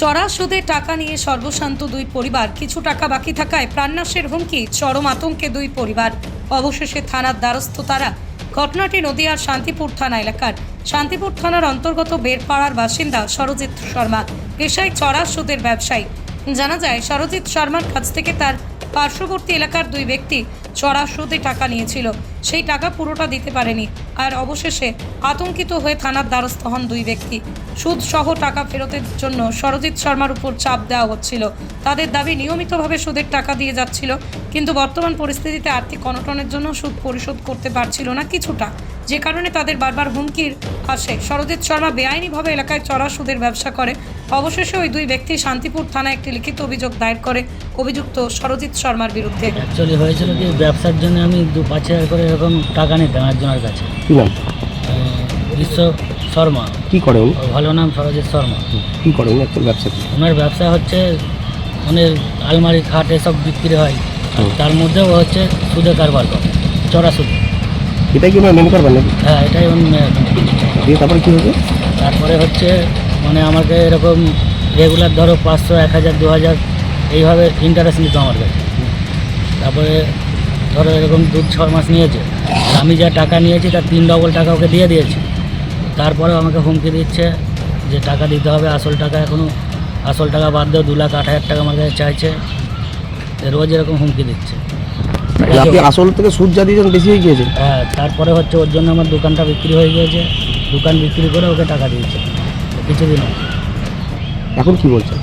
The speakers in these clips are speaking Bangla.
চড়া সুদে টাকা নিয়ে সর্বশান্ত দুই পরিবার, কিছু টাকা বাকি থাকায় প্রাণনাশের হুমকি, চরম আতঙ্কে দুই পরিবার। অবশেষে থানার দ্বারস্থ তারা। ঘটনাটি নদিয়ার শান্তিপুর থানা এলাকার। শান্তিপুর থানার অন্তর্গত বেরপাড়ার বাসিন্দা সরজিৎ শর্মা, পেশায় চড়া সুদের ব্যবসায়ী। জানা যায়, সরজিৎ শর্মার কাছ থেকে তার পার্শ্ববর্তী এলাকার দুই ব্যক্তি চড়া সুদে টাকা নিয়েছিল। সেই টাকা পুরোটা দিতে পারেনি, আর অবশেষে আতঙ্কিত হয়ে থানার দ্বারস্থ হন দুই ব্যক্তি। সুদ সহ টাকা ফেরতের জন্য সরজিৎ শর্মার উপর চাপ দেওয়া হচ্ছিল। তাদের দাবি, নিয়মিতভাবে সুদের টাকা দিয়ে যাচ্ছিল, কিন্তু বর্তমান পরিস্থিতিতে আর্থিক অনটনের জন্য সুদ পরিশোধ করতে পারছিল না কিছুটা, যে কারণে তাদের বারবার হুমকির আসে। সরজিৎ শর্মা বেআইনিভাবে এলাকায় চড়া সুদের ব্যবসা করে। অবশেষে ওই দুই ব্যক্তি শান্তিপুর থানায় একটি লিখিত অভিযোগ দায়ের করে অভিযুক্ত সরজিৎ শর্মার বিরুদ্ধে। অ্যাকচুয়ালি হয়েছিল কি, ব্যবসার জন্য আমি 5,000 করে এরকম টাকা নিতাম একজনের কাছে। কি নাম? বিশ্ব শর্মা। কি করে উনি? ভালো নাম সরজিৎ শর্মা। কি করে উনি? একটা ব্যবসা কি? ওনার ব্যবসা হচ্ছে ওনার আলমারি, খাট এসব বিক্রি হয়, তার মধ্যেও হচ্ছে সুদে কারবার করে, চড়া সুদে। এটাই কি ওনার মেন করবেন নাকি? হ্যাঁ, এটাই দিয়ে তারপরে কী হয়েছে? তারপরে হচ্ছে মানে আমাকে এরকম রেগুলার ধরো 500, 1,000, 2,000 এইভাবে ইন্টারেস্ট নিত আমার কাছে। তারপরে ধরো এরকম 2-6 মাস নিয়েছে, আর আমি যা টাকা নিয়েছি তার 3 ডবল টাকা ওকে দিয়ে দিয়েছি। তারপরেও আমাকে হুমকি দিচ্ছে যে টাকা দিতে হবে, আসল টাকা এখনও, আসল টাকা বাদ দেও, 2,08,000 টাকা আমার কাছে চাইছে। রোজ এরকম হুমকি দিচ্ছে। আপনি আসল থেকে সুদ যা দিয়েছেন বেশি হয়ে গিয়েছে? হ্যাঁ, তারপরে হচ্ছে ওর জন্য আমার দোকানটা বিক্রি হয়ে গিয়েছে। দোকান বিক্রি করে ওকে টাকা দিয়েছে কিছুদিন। এখন কি বলছেন?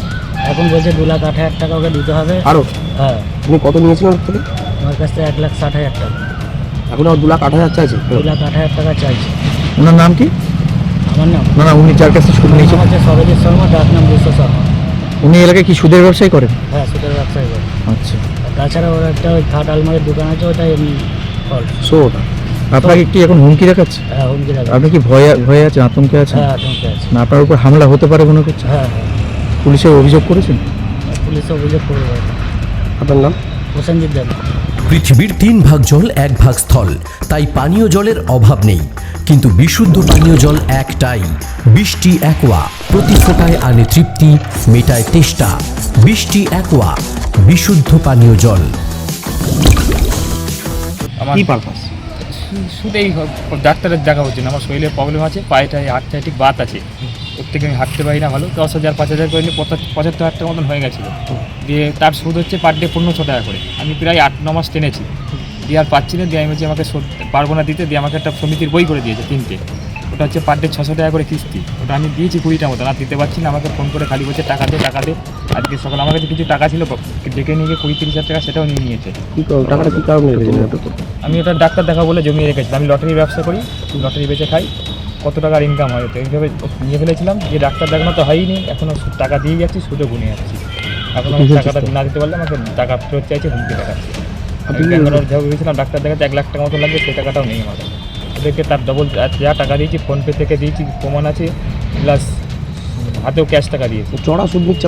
এখন বলছে 2,08,000 টাকা ওকে দিতে হবে আরও? হ্যাঁ। আপনি কত নিয়েছিলেন ওর থেকে? আমার কাছ থেকে 1,60,000 টাকা। এখন আর 2,08,000 চাইছে? 2,08,000 টাকা চাইছে। ওনার নাম কি? আমার নাম উনি যার কাছে সুদ নিয়েছেন হচ্ছে সরজিৎ শর্মা, ডাক নাম বিশ্ব শর্মা। উনি এলাকায় কি সুদের ব্যবসায় করেন? হ্যাঁ, সুদের ব্যবসায়ী করে। আচ্ছা, আর তাছাড়া ওর একটা ওই খাট আলমারির দোকান আছে, ওটা এমনি ফল্ট। ওটা আপনাকে কি এখন হুমকি দেখাচ্ছে? হ্যাঁ, হুমকি দেখা। আপনি কি ভয়ে আছেন, আতঙ্কে আছেন? হ্যাঁ, আতঙ্কে আছে। না আপনার উপর হামলা হতে পারে মনে করছে? হ্যাঁ হ্যাঁ, পুলিশে অভিযোগ করেছেন? পুলিশে অভিযোগ করবে। আপনার নাম? প্রসেনজিৎ দেব। পৃথিবীর 3 ভাগ জল 1 ভাগ স্থল, তাই পানীয় জলের অভাব নেই, কিন্তু বিশুদ্ধ পানীয় জল একটাই, বৃষ্টি অ্যাকোয়া। প্রতি ফোঁটায় আনে তৃপ্তি, মেটায় তেষ্টা। বৃষ্টি অ্যাকোয়া, বিশুদ্ধ পানীয় জল। কি পারপাস? শুধুই ডাক্তারের দেখা হচ্ছে না, আমার শরীরে প্রবলেম আছে, পায়েটায় আর্থ্রাইটিক বাত আছে, ওর থেকে আমি হাঁটতে পারি না ভালো। 10,000 5,000 করে নিয়ে 75,000 টাকার মতন হয়ে গেছিলো। দিয়ে তার সুদ হচ্ছে পার ডে 1500 টাকা করে। আমি প্রায় 8-9 মাস টেনেছি, দিয়ে আর পাচ্ছি না। দিয়ে আমি বলছি আমাকে পারবো না দিতে। দিয়ে আমাকে একটা সমিতির বই করে দিয়েছে 3টে, ওটা হচ্ছে পার ডে 600 টাকা করে কিস্তি। ওটা আমি দিয়েছি 20টা মতন, আর দিতে পারছি না। আমাকে ফোন করে খালি বলছে টাকা দে টাকা দে। আজকে সকালে আমার কাছে কিছু টাকা ছিল, ডেকে নিয়ে গিয়ে 20-30 হাজার টাকা সেটাও নিয়ে নিয়েছে। টাকাটা কি কারণে? আমি ওটা ডাক্তার দেখা বলে জমিয়ে রেখেছিলাম। আমি লটারি ব্যবসা করি, লটারি বেচে খাই, কত টাকার ইনকাম হয় তো এইভাবে নিয়ে ফেলেছিলাম। যে ডাক্তার দেখানো তো হয়নি, এখনও টাকা দিয়ে যাচ্ছি, সুদে গুনে যাচ্ছি। এখন আমি টাকাটা না দিতে পারলে আমাকে টাকা ফেরত চাইছে, হুমকি দেখাচ্ছি। আমি ব্যাঙ্গালোর ভেবেছিলাম ডাক্তার দেখাতে 1 লাখ টাকা মতো লাগবে, সেই টাকাটাও নেই আমার। ওদেরকে তার ডবল যা টাকা দিয়েছি, ফোনপে থেকে দিয়েছি, প্রমাণ আছে, প্লাস হাতেও ক্যাশ টাকা দিয়েছি। চড়া সুদ নিচ্ছে?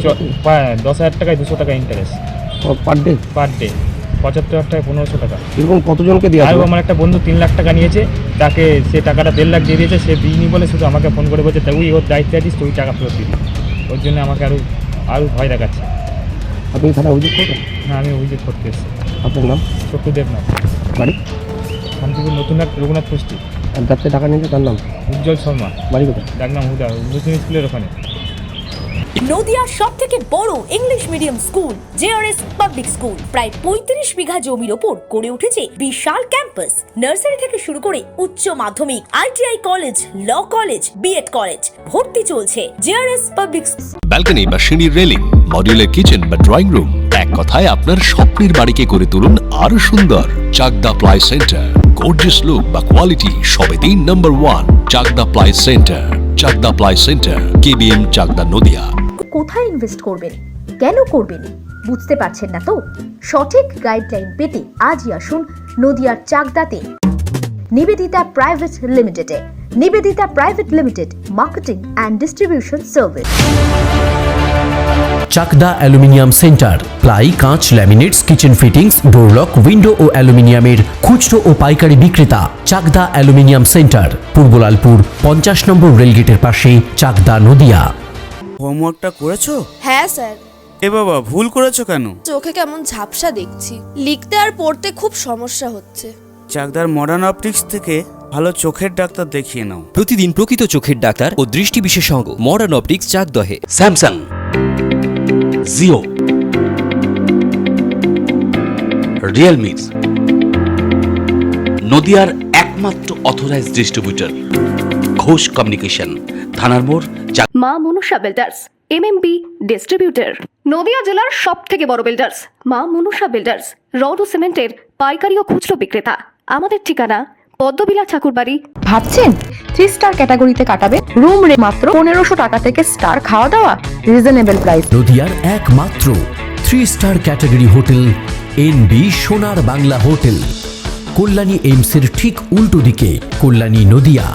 10,000 টাকায় 200 টাকা interest per day? Per day 75,000 টাকায় 1500 টাকা। এরকম কতজনকে দিয়ে? আর আমার একটা বন্ধু 3 লাখ টাকা নিয়েছে, তাকে সে টাকাটা 1.5 লাখ দিয়ে দিয়েছে। সে দিইনি বলে শুধু আমাকে ফোন করে বলছে তুই ওর দায়িত্বে আছিস, তুই টাকা ফেরত দিবি। ওর জন্য আমাকে আরও ভয় দেখাচ্ছে। আপনি থানা অভিযোগ করবেন? না, আমি অভিযোগ করতে এসেছি। আপনার নাম? চক্ষুদেব নাম, বাড়ি? শান্তিপুর নতুন রঘুনাথ পুষ্টি। আর ব্যবসায় টাকা নিয়েছে তার নাম? উজ্জ্বল শর্মা, বাড়ি কোথায়? ডাক নাম হুদা, নতুন স্কুলের ওখানে। নদিয়ার সবথেকে বড় English medium school JRS public school প্রায় 35 বিঘা জমির ওপর গড়ে উঠেছে বিশাল ক্যাম্পাস। নার্সারি থেকে শুরু করে উচ্চ মাধ্যমিক, ITI college, law college, BEd college, ভর্তি চলছে। জেআরএস পাবলিক ব্যালকনি বা সিঁড়ির রেলিং, মডিউলার কিচেন বা ড্রয়িং রুম, এক কথায় আপনার স্বপ্নের বাড়িকে করে তুলুন আরো সুন্দর। Chakdah ply centre, gorgeous look বা কোয়ালিটি সবে 3 নম্বর 1 Chakdah ply centre. Chakdah ply centre, KBM, Chakdah, Nadia. কোথায় ইনভেস্ট করবেন, কেন করবেন বুঝতে পারছেন না তো? সঠিক গাইডলাইন পেতে আজই আসুন নদিয়ার চাকদাতে নিবেদিতা প্রাইভেট লিমিটেডে। Nivedita private limited, marketing and distribution service. Chakdah aluminium centre, ply, কাঁচ, laminates, kitchen fittings, door lock, window ও অ্যালুমিনিয়ামের খুচরো ও পাইকারি বিক্রেতা। চাকদা অ্যালুমিনিয়াম সেন্টার, পূর্ব লালপুর 50 নম্বর রেলগেটের পাশে, চাকদা, নদিয়া। হোমওয়ার্কটা করেছো? হ্যাঁ স্যার। এ বাবা, ভুল করেছো কেন? চোখে কেমন ঝাপসা দেখছি, লিখতে আর পড়তে খুব সমস্যা হচ্ছে। চাকদার মডার্ন অপটিক্স থেকে ভালো চোখের ডাক্তার দেখিয়ে নাও। প্রতিদিন প্রকৃত চোখের ডাক্তার ও দৃষ্টি বিশেষজ্ঞ মডার্ন অপটিক্স চাকদহে। স্যামসাং, জিও, রিয়েলমি, নদিয়ার একমাত্র অথরাইজড ডিস্ট্রিবিউটর ঘোষ কমিউনিকেশন, থানার মোড়। মা মনুষা বিল্ডার্স, এমএমবি ডিস্ট্রিবিউটর, নদিয়া জেলার সব থেকে বড় বিল্ডার্স। মা মনুষা বিল্ডার্স, রড ও সিমেন্টের পাইকারি ও খুচরো বিক্রেতা। আমাদের ঠিকানা পদ্মবিলা ঠাকুরবাড়ি। ভাবছেন 3 স্টার ক্যাটাগরিতে কাটাবেন? রুম রে মাত্র 1500 টাকা থেকে স্টার, খাওয়া দাওয়া রিজনেবল প্রাইস। নদিয়ার একমাত্র 3 স্টার ক্যাটাগরি হোটেল এনবি সোনার বাংলা হোটেল, কল্যাণী এইমসের ঠিক উল্টো দিকে, কল্যাণী নদিয়া।